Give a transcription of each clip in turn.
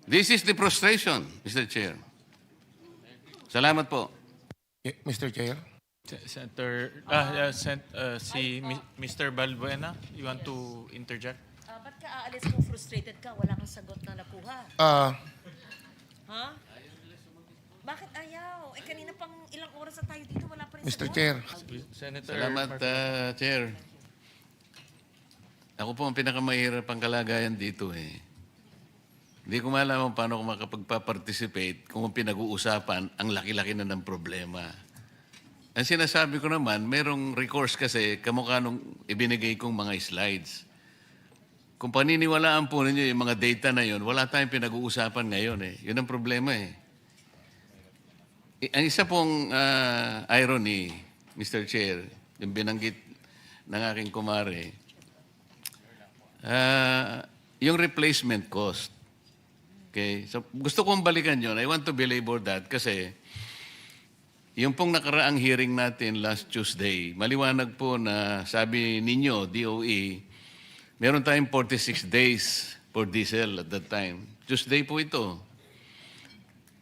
This is the frustration, Mr. Chair. Salamat po. Mr. Chair. Senator, si Mr. Balbuena, you want to interject? Ba't ka aalis kung frustrated ka? Wala kang sagot na nakuha. Ha? Bakit ayaw? Eh, kanina pang ilang oras na tayo dito, wala pa rin Mr. sagot. Chair. Senator Salamat, Chair. Ako po ang pinakamahirap ang kalagayan dito eh. Hindi ko malaman paano ko makapagpa-participate kung ang pinag-uusapan ang laki-laki na ng problema. Ang sinasabi ko naman, merong recourse kasi kamukha nung ibinigay kong mga slides. Kung paniniwalaan po ninyo yung mga data na yun, wala tayong pinag-uusapan ngayon eh. Yun ang problema eh. Ang isa pong irony, Mr. Chair, yung binanggit ng aking kumare, yung replacement cost. Okay? So, gusto kong balikan yun. I want to belabor that kasi yung pong nakaraang hearing natin last Tuesday, maliwanag po na sabi ninyo, DOE, meron tayong 46 days for diesel at that time. Tuesday po ito.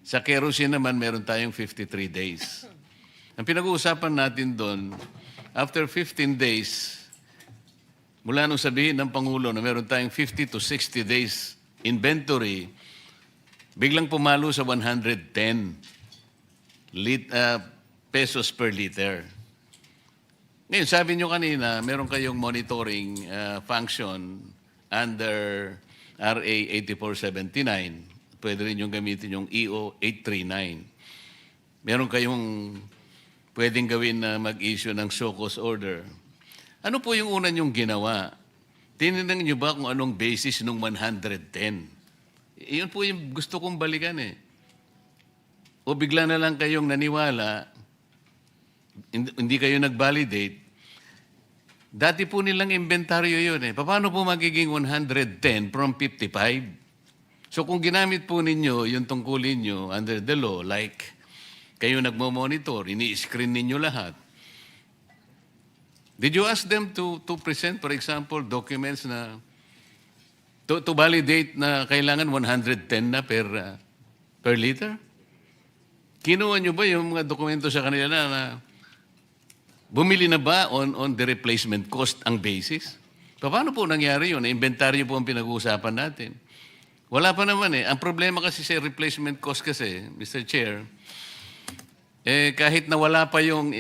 Sa kerosene naman, meron tayong 53 days. Ang pinag-uusapan natin doon, after 15 days, mula nung sabihin ng Pangulo na meron tayong 50 to 60 days inventory, biglang pumalo sa 110 pesos per liter. Ngayon, sabi nyo kanina, meron kayong monitoring function under RA 8479. Pwede rin yung gamitin yung EO 839. Meron kayong pwedeng gawin na mag-issue ng show cause order. Ano po yung una nyong ginawa? Tinignan nyo ba kung anong basis ng 110? Iyon po yung gusto kong balikan eh. O bigla na lang kayong naniwala, hindi kayo nag-validate. Dati po nilang inventaryo yun eh. Paano po magiging 110 from 55? So kung ginamit po ninyo yung tungkulin nyo under the law, like kayo nagmo-monitor, ini-screen ninyo lahat, did you ask them to present, for example, documents na to validate na kailangan 110 na per liter? Kinuha nyo ba yung mga dokumento sa kanila na bumili na ba on the replacement cost ang basis? Paano po nangyari yun? Inventaryo po ang pinag-uusapan natin. Wala pa naman eh. Ang problema kasi sa replacement cost kasi, Mr. Chair, kahit na wala pa yung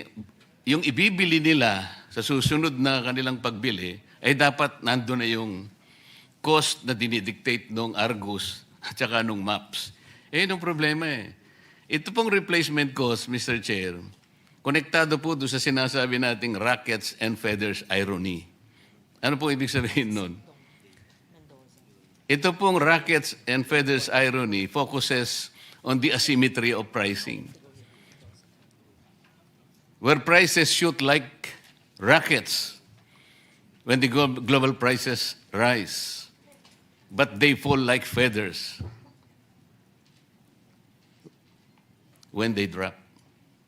ibibili nila sa susunod na kanilang pagbili, ay dapat nandun na yung cost na dinidictate nung Argus at saka nung MAPS. Yun ang problema eh. Ito pong replacement cost, Mr. Chair, konektado po doon sa sinasabi nating rackets and feathers irony. Ano po ibig sabihin nun? Ito pong rackets and feathers irony focuses on the asymmetry of pricing. Where prices shoot like rockets when the global prices rise, but they fall like feathers when they drop.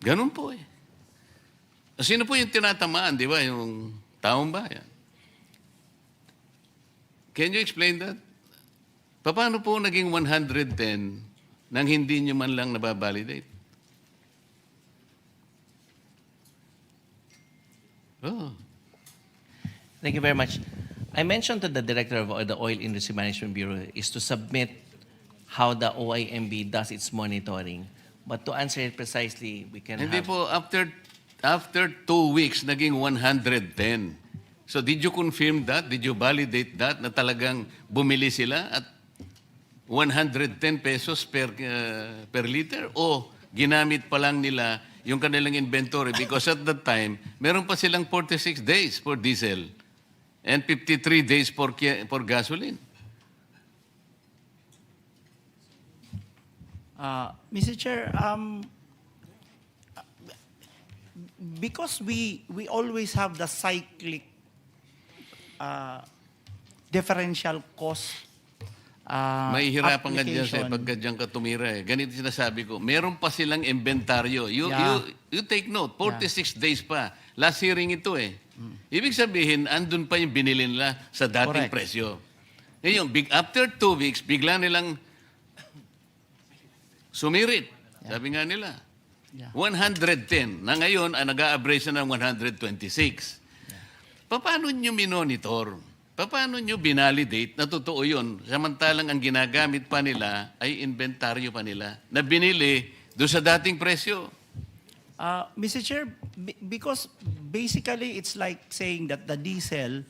Ganun po eh. Sino po yung tinatamaan, di ba? Yung taong bayan. Can you explain that? Paano po naging 110 nang hindi nyo man lang nababalidate? Oh. Thank you very much. I mentioned to the director of the Oil Industry Management Bureau is to submit how the OIMB does its monitoring. But to answer it precisely, we can Hindi have... po, after 2 weeks, naging 110. So did you confirm that? Did you validate that na talagang bumili sila at 110 pesos per liter? O ginamit pa lang nila yung kanilang inventory because at that time, meron pa silang 46 days for diesel and 53 days for gasoline. Mr. Chair, because we always have the cyclic differential cost Mahihirapan ka dyan application. pagka dyan ka tumira eh. Ganito sinasabi ko, meron pa silang inventaryo. You take note, 46 days pa. Last hearing ito eh. Ibig sabihin, andun pa yung binili nila sa dating Correct. presyo. Ngayon, after 2 weeks, bigla nilang sumirit. Sabi nga nila. Yeah. 110 na ngayon nag-a-average na ng 126. Paano nyo minonitor? Paano nyo binalidate na totoo yun? Samantalang ang ginagamit pa nila ay inventaryo pa nila na binili doon sa dating presyo. Mr. Chair, because basically it's like saying that the diesel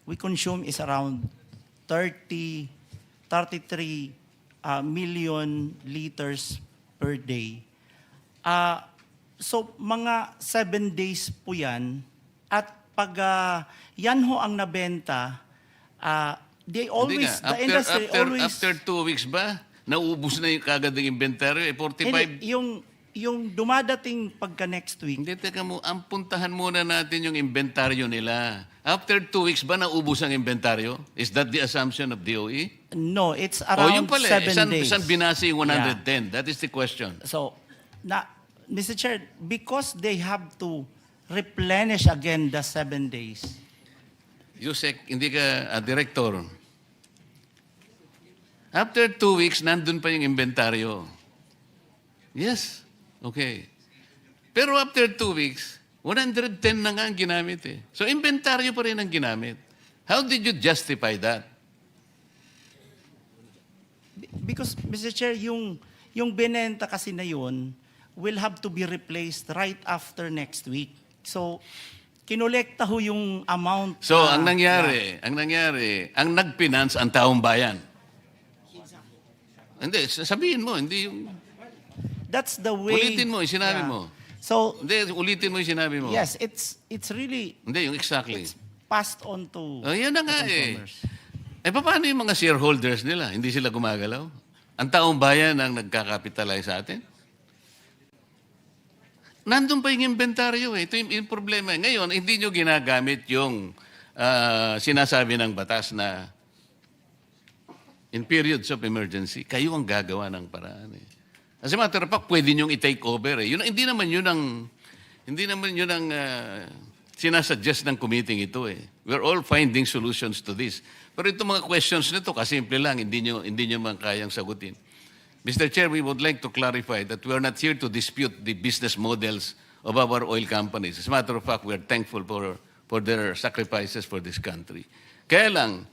we consume is around 33 million liters per day. So mga 7 days po yan. At pag yan ho ang nabenta, they always, the industry always... After 2 weeks ba, naubos na yung kagad ng inventaryo? 45... Hindi, yung dumadating pagka next week, Hindi, teka mo, ang puntahan muna natin yung inventaryo nila. After 2 weeks ba naubos ang inventaryo? Is that the assumption of DOE? no, it's Yun around pala, 7 days. Saan binasa yung 110? That is the question. So, Mr. Chair, because they have to replenish again the 7 days. Yusek, hindi ka director. After 2 weeks, nandun pa yung inventaryo. Yes. Okay. Pero after 2 weeks, 110 na nga ang ginamit eh. So, inventaryo pa rin ang ginamit. How did you justify that? Because, Mr. Chair, yung binenta kasi na yun will have to be replaced right after next week. So, kinolekta ho yung amount. So, ang nangyari, ang nag-finance ang taong bayan. Hindi, sabihin mo, hindi yung... That's the way. Ulitin mo, yung sinabi mo. So, Hindi, ulitin mo yung sinabi mo. yes, it's really Hindi, yung exactly. it's passed on to Oh, yan na nga eh. consumers. Paano yung mga shareholders nila? Hindi sila gumagalaw? Ang taong bayan ang nagkakapitalize sa atin? Nandun pa yung inventaryo eh. Ito yung problema. Ngayon, hindi nyo ginagamit yung sinasabi ng batas na in periods of emergency, kayo ang gagawa ng paraan eh. As a matter of fact, pwede nyong i-take over eh. Hindi naman yun ang sinasuggest ng committee ito eh. We're all finding solutions to this. Pero itong mga questions nito, kasimple lang, hindi nyo man kayang sagutin. Mr. Chair, we would like to clarify that we are not here to dispute the business models of our oil companies. As a matter of fact, we are thankful for their sacrifices for this country. Kaya lang,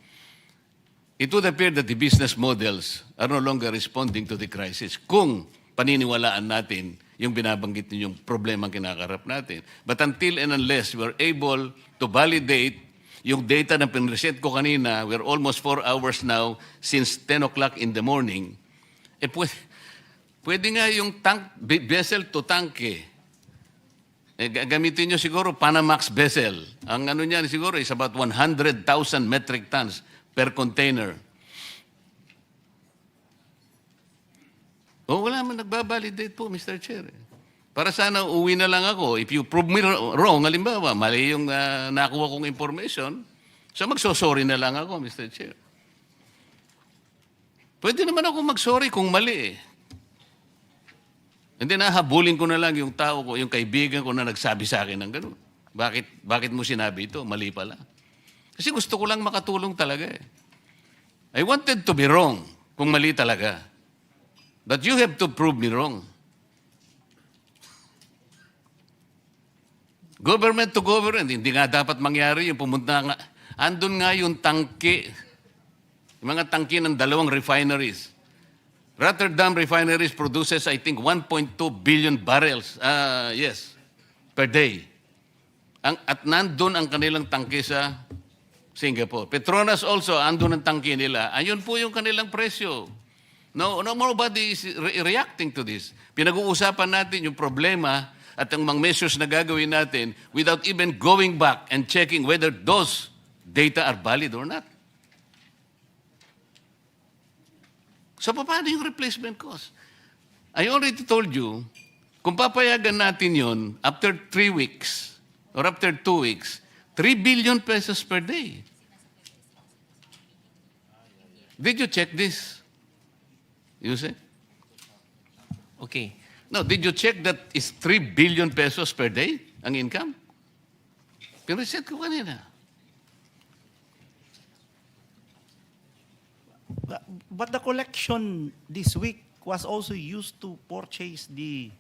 it would appear that the business models are no longer responding to the crisis kung paniniwalaan natin yung binabanggit ninyong problema ang kinakarap natin. But until and unless we're able to validate yung data na pinresent ko kanina, we're almost 4 hours now since 10 o'clock in the morning, pwede nga yung vessel to tank eh. Gamitin nyo siguro Panamax vessel. Ang ano niyan siguro is about 100,000 metric tons per container. Wala man nagbabalidate po, Mr. Chair. Para sana uwi na lang ako. If you prove me wrong, halimbawa, mali yung nakuha kong information, so magsosorry na lang ako, Mr. Chair. Pwede naman ako magsorry kung mali eh. Hindi na, habulin ko na lang yung tao ko, yung kaibigan ko na nagsabi sa akin ng gano'n. Bakit mo sinabi ito? Mali pala. Kasi gusto ko lang makatulong talaga eh. I wanted to be wrong kung mali talaga. But you have to prove me wrong. Government to government, hindi nga dapat mangyari yung pumunta nga. Andun nga yung tangke, yung mga tangke ng 2 refineries. Rotterdam refineries produces, I think, 1.2 billion barrels, per day. At nandun ang kanilang tangke sa Singapore. Petronas also, andun ang tangke nila. Ayun po yung kanilang presyo. No, nobody is reacting to this. Pinag-uusapan natin yung problema at ang mga measures na gagawin natin without even going back and checking whether those data are valid or not. So, paano yung replacement cost? I already told you, kung papayagan natin yon after 3 weeks or after 2 weeks, 3 billion pesos per day. Did you check this? You say? Okay. No, did you check that is 3 billion pesos per day ang income? Pinareset ko kanina. But the collection this week was also used to purchase the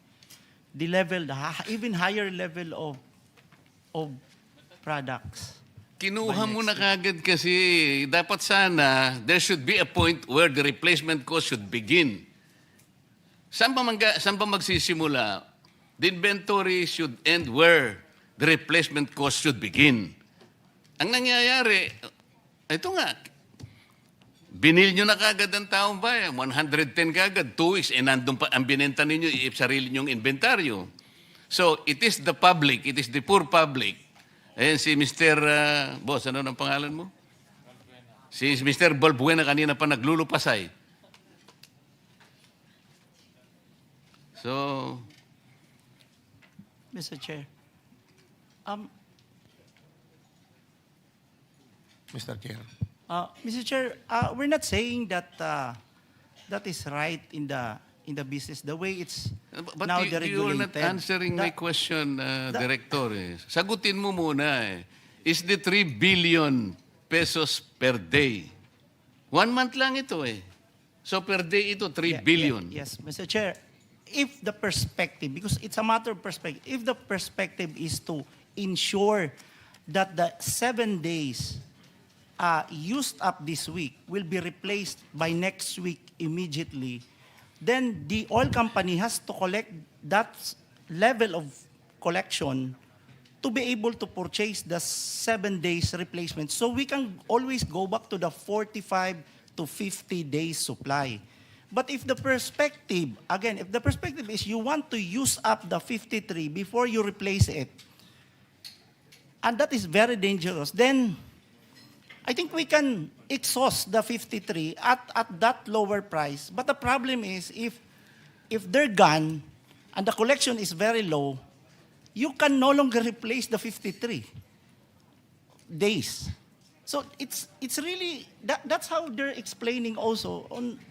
level, even higher level of products. Kinuha mo na kagad kasi dapat sana there should be a point where the replacement cost should begin. Saan ba magsisimula? The inventory should end where the replacement cost should begin. Ang nangyayari, ito nga, binil nyo na kagad ang taong bayan, 110 kagad, 2 weeks, nandun pa ang binenta ninyo, sarili nyong inventaryo. So, it is the public, it is the poor public. Ayan si Mr. Boss, ano ang pangalan mo? Si Mr. Balbuena kanina pa naglulupasay. So, Mr. Chair, Mr. Chair. Mr. Chair, we're not saying that that is right in the business the way it's but now you are not deregulated. answering my question, Director. Sagutin mo muna eh. Is the 3 billion pesos per day? 1 month lang ito eh. So per day ito, 3 billion. Yes, Mr. Chair. If the perspective, because it's a matter of perspective, if the perspective is to ensure that the 7 days used up this week will be replaced by next week immediately, then the oil company has to collect that level of collection to be able to purchase the 7 days replacement. So we can always go back to the 45 to 50 days supply. But if the perspective, again, if the perspective is you want to use up the 53 before you replace it, and that is very dangerous, then I think we can exhaust the 53 at that lower price. But the problem is if they're gone and the collection is very low, you can no longer replace the 53 days. So it's really that's how they're explaining also on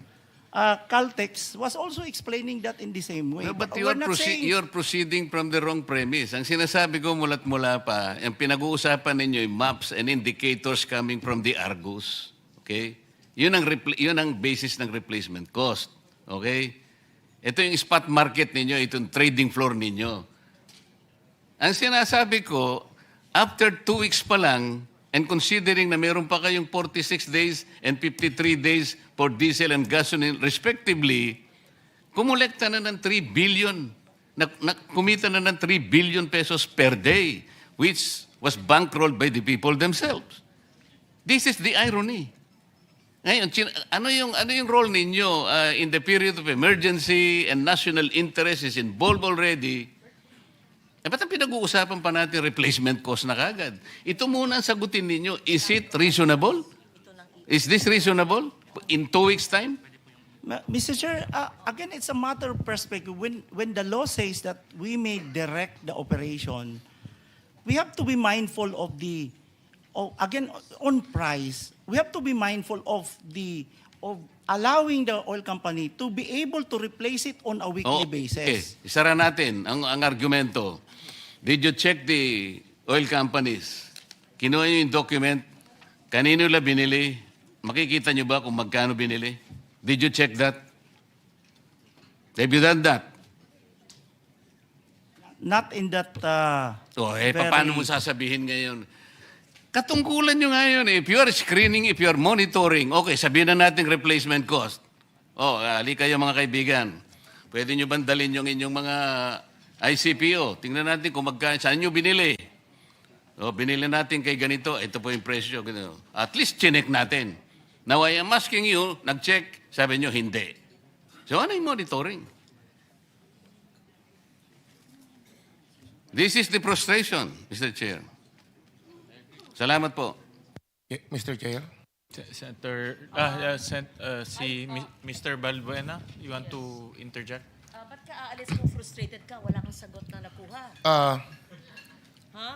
Caltex was also explaining that in the same way. No, but we're not saying you're proceeding from the wrong premise. Ang sinasabi ko mula't mula pa, ang pinag-uusapan ninyo yung maps and indicators coming from the Argus. Okay? Yun ang basis ng replacement cost. Okay? Ito yung spot market ninyo, itong trading floor ninyo. Ang sinasabi ko, after 2 weeks pa lang, and considering na meron pa kayong 46 days and 53 days for diesel and gasoline respectively, kumulekta na ng 3 billion, kumita na ng 3 billion pesos per day, which was bankrolled by the people themselves. This is the irony. Ngayon, ano yung role ninyo in the period of emergency and national interest is involved already? Ba't ang pinag-uusapan pa natin replacement cost na kagad? Ito muna ang sagutin ninyo. Is it reasonable? Is this reasonable? In 2 weeks' time? Mr. Chair, again, it's a matter of perspective. When the law says that we may direct the operation, we have to be mindful of again, on price, we have to be mindful of allowing the oil company to be able to replace it on a weekly basis. Okay. Isara natin ang argumento. Did you check the oil companies? Kinuha nyo yung document? Kanino nila binili? Makikita nyo ba kung magkano binili? Did you check that? Have you done that? Not in that Paano mo sasabihin ngayon? Katungkulan nyo ngayon eh. If you are screening, if you are monitoring, okay, sabihin na natin replacement cost. Ali kayo mga kaibigan. Pwede nyo bandalin yung inyong mga ICPO. Tingnan natin kung saan nyo binili. Binili natin kay ganito. Ito po yung presyo. Ganito. At least chinek natin. Now I am asking you, nag-check, sabi nyo hindi. So ano yung monitoring? This is the frustration, Mr. Chair. Salamat po. Mr. Chair. Senator, Mr. Balbuena, you want to interject? Ba't ka aalis kung frustrated ka? Wala kang sagot na nakuha. Ha?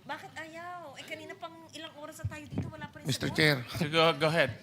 Bakit ayaw? Kanina pang ilang oras na tayo dito, wala pa rin Mr. sagot. Chair. So go ahead.